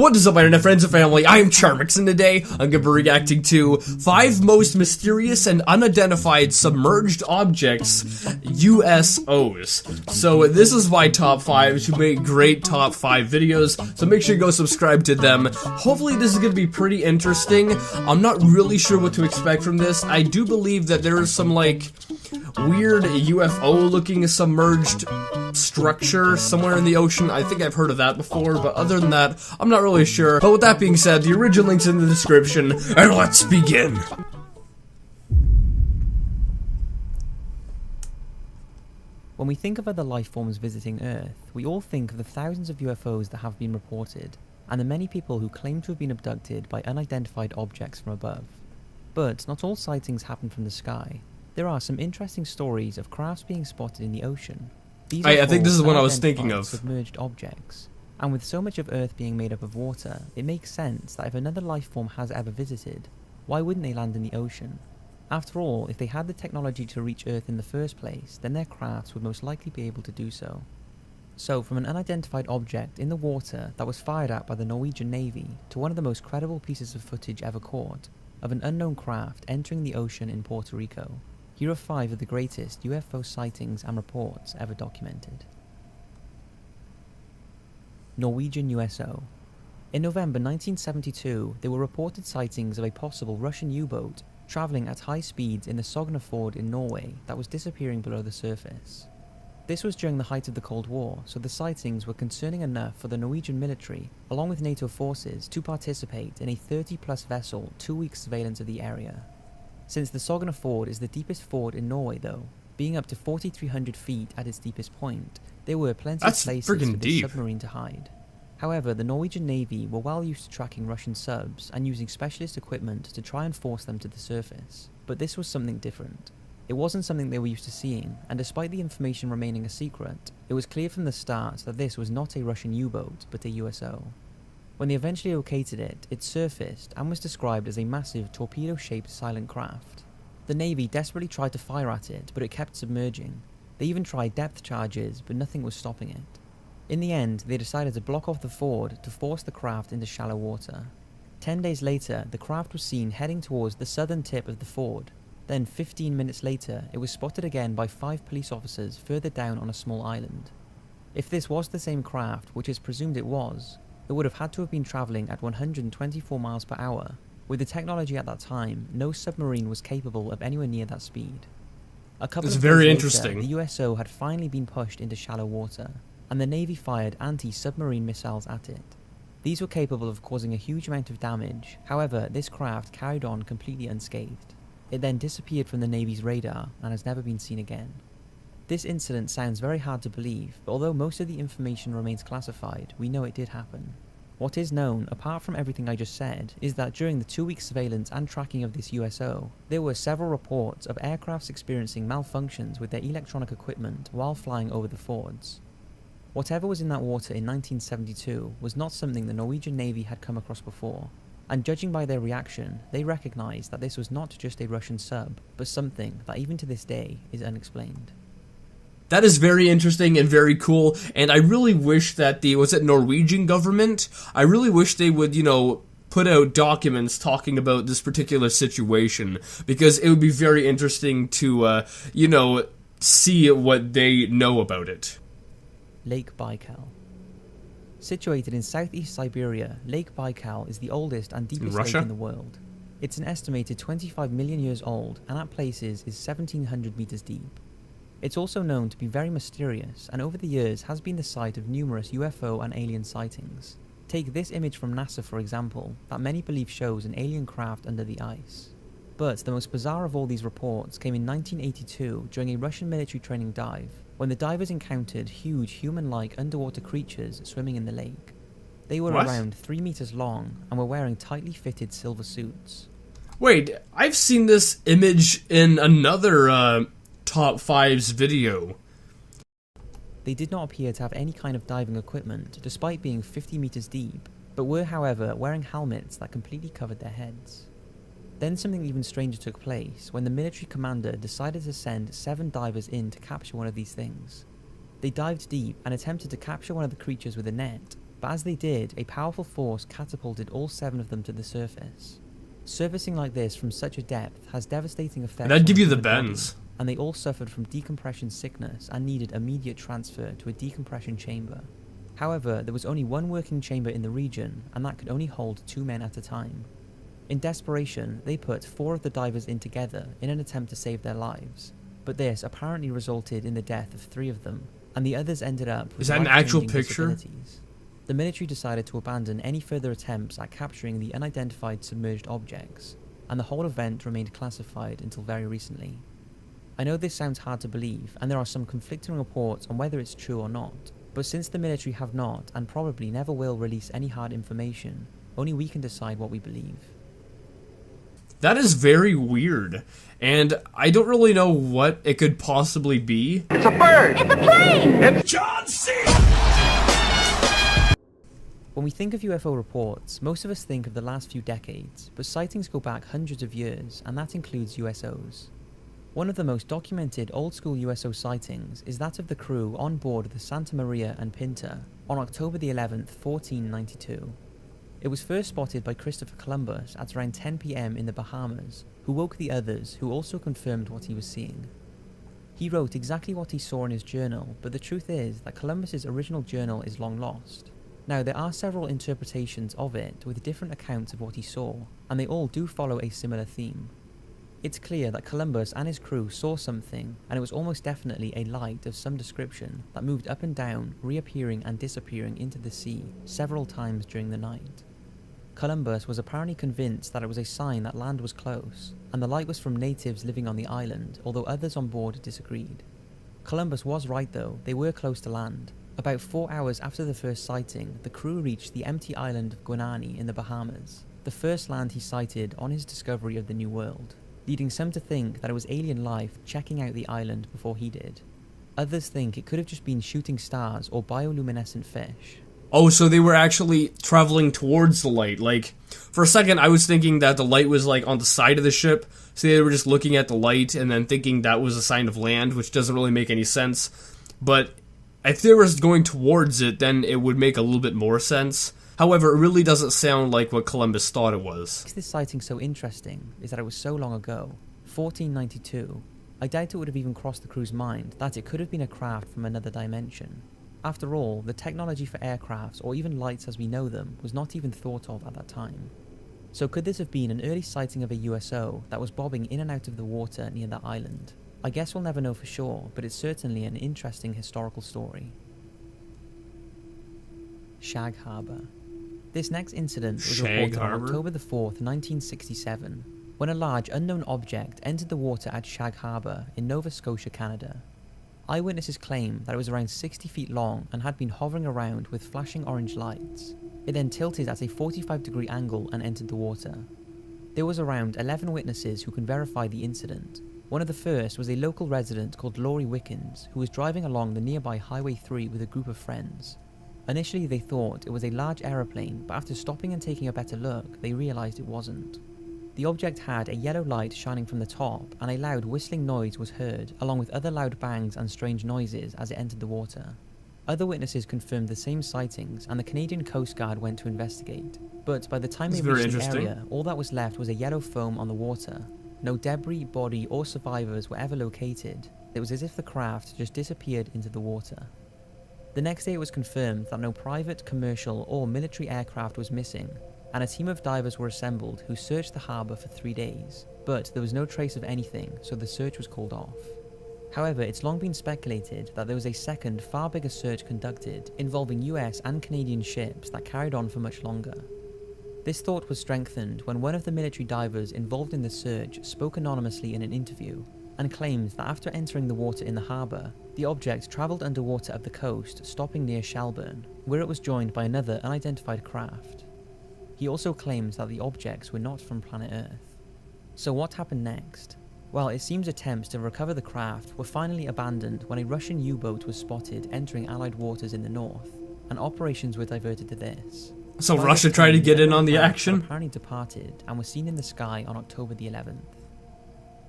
What is up, internet friends and family? I am charmx, and today I'm going to be reacting to 5 most mysterious and unidentified submerged objects, USOs. So this is my top 5. You make great top 5 videos, so make sure you go subscribe to them. Hopefully this is going to be pretty interesting. I'm not really sure what to expect from this. I do believe that there is some like weird UFO looking submerged structure somewhere in the ocean. I think I've heard of that before, but other than that, I'm not really sure. But with that being said, the original link's in the description, and let's begin! When we think of other life forms visiting Earth, we all think of the thousands of UFOs that have been reported, and the many people who claim to have been abducted by unidentified objects from above. But not all sightings happen from the sky. There are some interesting stories of crafts being spotted in the ocean. These I think this is what I was thinking of. Submerged objects. And with so much of Earth being made up of water, it makes sense that if another life form has ever visited, why wouldn't they land in the ocean? After all, if they had the technology to reach Earth in the first place, then their crafts would most likely be able to do so. So, from an unidentified object in the water that was fired at by the Norwegian Navy, to one of the most credible pieces of footage ever caught, of an unknown craft entering the ocean in Puerto Rico. Here are 5 of the greatest UFO sightings and reports ever documented. Norwegian USO. In November 1972, there were reported sightings of a possible Russian U-boat travelling at high speeds in the Sognefjord in Norway that was disappearing below the surface. This was during the height of the Cold War, so the sightings were concerning enough for the Norwegian military, along with NATO forces, to participate in a 30-plus vessel 2-week surveillance of the area. Since the Sognefjord is the deepest fjord in Norway though, being up to 4,300 feet at its deepest point, there were plenty of places for the submarine to hide. However, the Norwegian Navy were well used to tracking Russian subs and using specialist equipment to try and force them to the surface. But this was something different. It wasn't something they were used to seeing, and despite the information remaining a secret, it was clear from the start that this was not a Russian U-boat, but a USO. When they eventually located it, it surfaced and was described as a massive torpedo-shaped silent craft. The Navy desperately tried to fire at it, but it kept submerging. They even tried depth charges, but nothing was stopping it. In the end, they decided to block off the ford to force the craft into shallow water. 10 days later, the craft was seen heading towards the southern tip of the ford. Then 15 minutes later, it was spotted again by 5 police officers further down on a small island. If this was the same craft, which is presumed it was, it would have had to have been travelling at 124 miles per hour. With the technology at that time, no submarine was capable of anywhere near that speed. A couple of days later, the USO had finally been pushed into shallow water, and the Navy fired anti-submarine missiles at it. These were capable of causing a huge amount of damage, however, this craft carried on completely unscathed. It then disappeared from the Navy's radar and has never been seen again. This incident sounds very hard to believe, but although most of the information remains classified, we know it did happen. What is known, apart from everything I just said, is that during the 2-week surveillance and tracking of this USO, there were several reports of aircrafts experiencing malfunctions with their electronic equipment while flying over the fords. Whatever was in that water in 1972 was not something the Norwegian Navy had come across before, and judging by their reaction, they recognized that this was not just a Russian sub, but something that even to this day is unexplained. That is very interesting and very cool, and I really wish that was it Norwegian government? I really wish they would, put out documents talking about this particular situation, because it would be very interesting to, see what they know about it. Lake Baikal. Situated in southeast Siberia, Lake Baikal is the oldest and deepest lake in the world. It's an estimated 25 million years old, and at places is 1,700 meters deep. It's also known to be very mysterious, and over the years has been the site of numerous UFO and alien sightings. Take this image from NASA for example, that many believe shows an alien craft under the ice. But the most bizarre of all these reports came in 1982 during a Russian military training dive, when the divers encountered huge human-like underwater creatures swimming in the lake. They were around 3 meters long and were wearing tightly fitted silver suits. Wait, I've seen this image in another Top 5's video. They did not appear to have any kind of diving equipment, despite being 50 meters deep, but were however wearing helmets that completely covered their heads. Then something even stranger took place when the military commander decided to send 7 divers in to capture one of these things. They dived deep and attempted to capture one of the creatures with a net, but as they did, a powerful force catapulted all 7 of them to the surface. Surfacing like this from such a depth has devastating effects. That'd give on you the human bends. body, and they all suffered from decompression sickness and needed immediate transfer to a decompression chamber. However, there was only one working chamber in the region, and that could only hold 2 men at a time. In desperation, they put 4 of the divers in together in an attempt to save their lives, but this apparently resulted in the death of 3 of them, and the others ended up with Is that an actual life-changing picture? disabilities. The military decided to abandon any further attempts at capturing the unidentified submerged objects, and the whole event remained classified until very recently. I know this sounds hard to believe, and there are some conflicting reports on whether it's true or not, but since the military have not, and probably never will, release any hard information, only we can decide what we believe. That is very weird, and I don't really know what it could possibly be. It's a bird! It's a plane! It's John C. When we think of UFO reports, most of us think of the last few decades, but sightings go back hundreds of years, and that includes USOs. One of the most documented old-school USO sightings is that of the crew on board the Santa Maria and Pinta on October the 11th, 1492. It was first spotted by Christopher Columbus at around 10 PM in the Bahamas, who woke the others, who also confirmed what he was seeing. He wrote exactly what he saw in his journal, but the truth is that Columbus's original journal is long lost. Now, there are several interpretations of it with different accounts of what he saw, and they all do follow a similar theme. It's clear that Columbus and his crew saw something, and it was almost definitely a light of some description that moved up and down, reappearing and disappearing into the sea several times during the night. Columbus was apparently convinced that it was a sign that land was close, and the light was from natives living on the island, although others on board disagreed. Columbus was right though, they were close to land. About 4 hours after the first sighting, the crew reached the empty island of Guanani in the Bahamas, the first land he sighted on his discovery of the New World, leading some to think that it was alien life checking out the island before he did. Others think it could have just been shooting stars or bioluminescent fish. Oh, so they were actually traveling towards the light. Like, for a second, I was thinking that the light was, like, on the side of the ship, so they were just looking at the light and then thinking that was a sign of land, which doesn't really make any sense. But if they were going towards it, then it would make a little bit more sense. However, it really doesn't sound like what Columbus thought it was. What makes this sighting so interesting is that it was so long ago, 1492. I doubt it would have even crossed the crew's mind that it could have been a craft from another dimension. After all, the technology for aircrafts, or even lights as we know them, was not even thought of at that time. So could this have been an early sighting of a USO that was bobbing in and out of the water near that island? I guess we'll never know for sure, but it's certainly an interesting historical story. Shag Harbour. This next incident was reported on October the 4th, 1967, when a large unknown object entered the water at Shag Harbour in Nova Scotia, Canada. Eyewitnesses claim that it was around 60 feet long and had been hovering around with flashing orange lights. It then tilted at a 45-degree angle and entered the water. There was around 11 witnesses who can verify the incident. One of the first was a local resident called Laurie Wickens, who was driving along the nearby Highway 3 with a group of friends. Initially they thought it was a large aeroplane, but after stopping and taking a better look, they realised it wasn't. The object had a yellow light shining from the top, and a loud whistling noise was heard, along with other loud bangs and strange noises as it entered the water. Other witnesses confirmed the same sightings, and the Canadian Coast Guard went to investigate. But by the time they reached the area, all that was left was a yellow foam on the water. No debris, body, or survivors were ever located. It was as if the craft just disappeared into the water. The next day it was confirmed that no private, commercial, or military aircraft was missing, and a team of divers were assembled who searched the harbour for 3 days, but there was no trace of anything, so the search was called off. However, it's long been speculated that there was a second, far bigger search conducted, involving US and Canadian ships that carried on for much longer. This thought was strengthened when one of the military divers involved in the search spoke anonymously in an interview, and claimed that after entering the water in the harbour, the object travelled underwater up the coast, stopping near Shelburne, where it was joined by another unidentified craft. He also claims that the objects were not from planet Earth. So what happened next? Well, it seems attempts to recover the craft were finally abandoned when a Russian U-boat was spotted entering Allied waters in the north, and operations were diverted to this. So Russia tried to get in on the action? Apparently departed and was seen in the sky on October the 11th.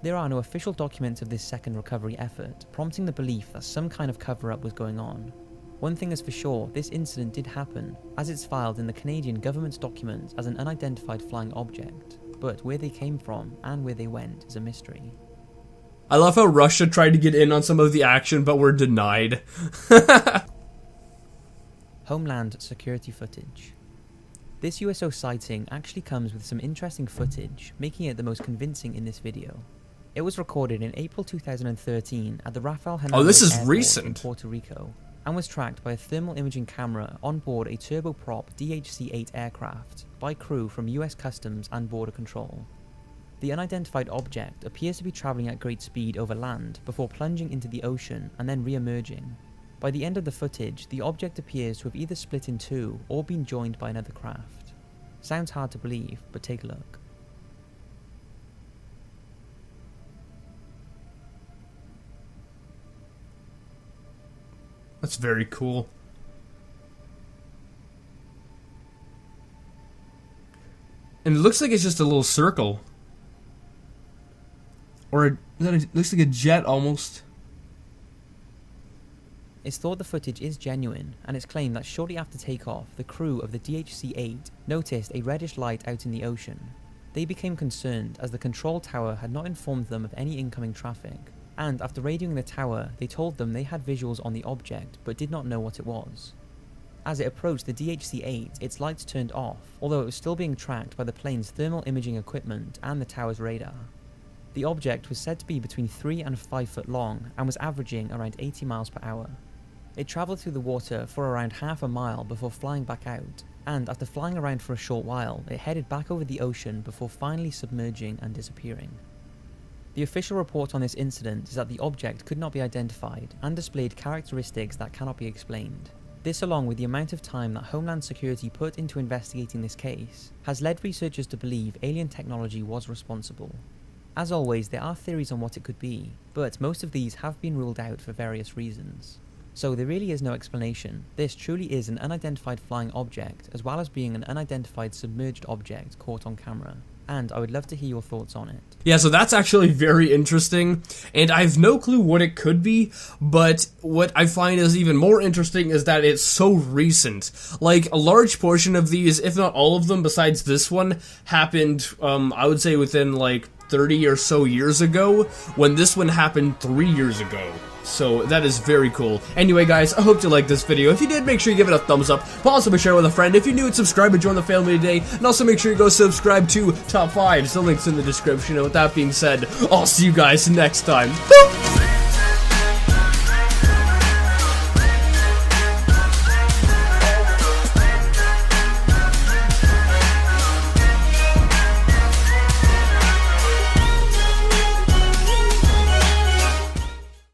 There are no official documents of this second recovery effort, prompting the belief that some kind of cover-up was going on. One thing is for sure, this incident did happen, as it's filed in the Canadian government's documents as an unidentified flying object, but where they came from and where they went is a mystery. I love how Russia tried to get in on some of the action, but were denied. Homeland security footage. This USO sighting actually comes with some interesting footage, making it the most convincing in this video. It was recorded in April 2013 at the Rafael Hernandez this is Airport recent. in Puerto Rico, and was tracked by a thermal imaging camera on board a turboprop DHC-8 aircraft by crew from US Customs and Border Control. The unidentified object appears to be travelling at great speed over land before plunging into the ocean and then re-emerging. By the end of the footage, the object appears to have either split in two or been joined by another craft. Sounds hard to believe, but take a look. That's very cool. And it looks like it's just a little circle. Or it looks like a jet almost. It's thought the footage is genuine, and it's claimed that shortly after takeoff, the crew of the DHC-8 noticed a reddish light out in the ocean. They became concerned as the control tower had not informed them of any incoming traffic, and after radioing the tower, they told them they had visuals on the object but did not know what it was. As it approached the DHC-8, its lights turned off, although it was still being tracked by the plane's thermal imaging equipment and the tower's radar. The object was said to be between 3 and 5 foot long and was averaging around 80 miles per hour. It travelled through the water for around half a mile before flying back out, and after flying around for a short while, it headed back over the ocean before finally submerging and disappearing. The official report on this incident is that the object could not be identified and displayed characteristics that cannot be explained. This, along with the amount of time that Homeland Security put into investigating this case, has led researchers to believe alien technology was responsible. As always, there are theories on what it could be, but most of these have been ruled out for various reasons. So there really is no explanation. This truly is an unidentified flying object, as well as being an unidentified submerged object caught on camera. And I would love to hear your thoughts on it. Yeah, so that's actually very interesting, and I have no clue what it could be, but what I find is even more interesting is that it's so recent. Like, a large portion of these, if not all of them besides this one, happened, I would say within like 30 or so years ago, when this one happened 3 years ago. So that is very cool. Anyway, guys, I hope you liked this video. If you did, make sure you give it a thumbs up. Also, share it with a friend. If you're new, subscribe and join the family today. And also make sure you go subscribe to Top 5. The link's in the description. And with that being said, I'll see you guys next time. Boop!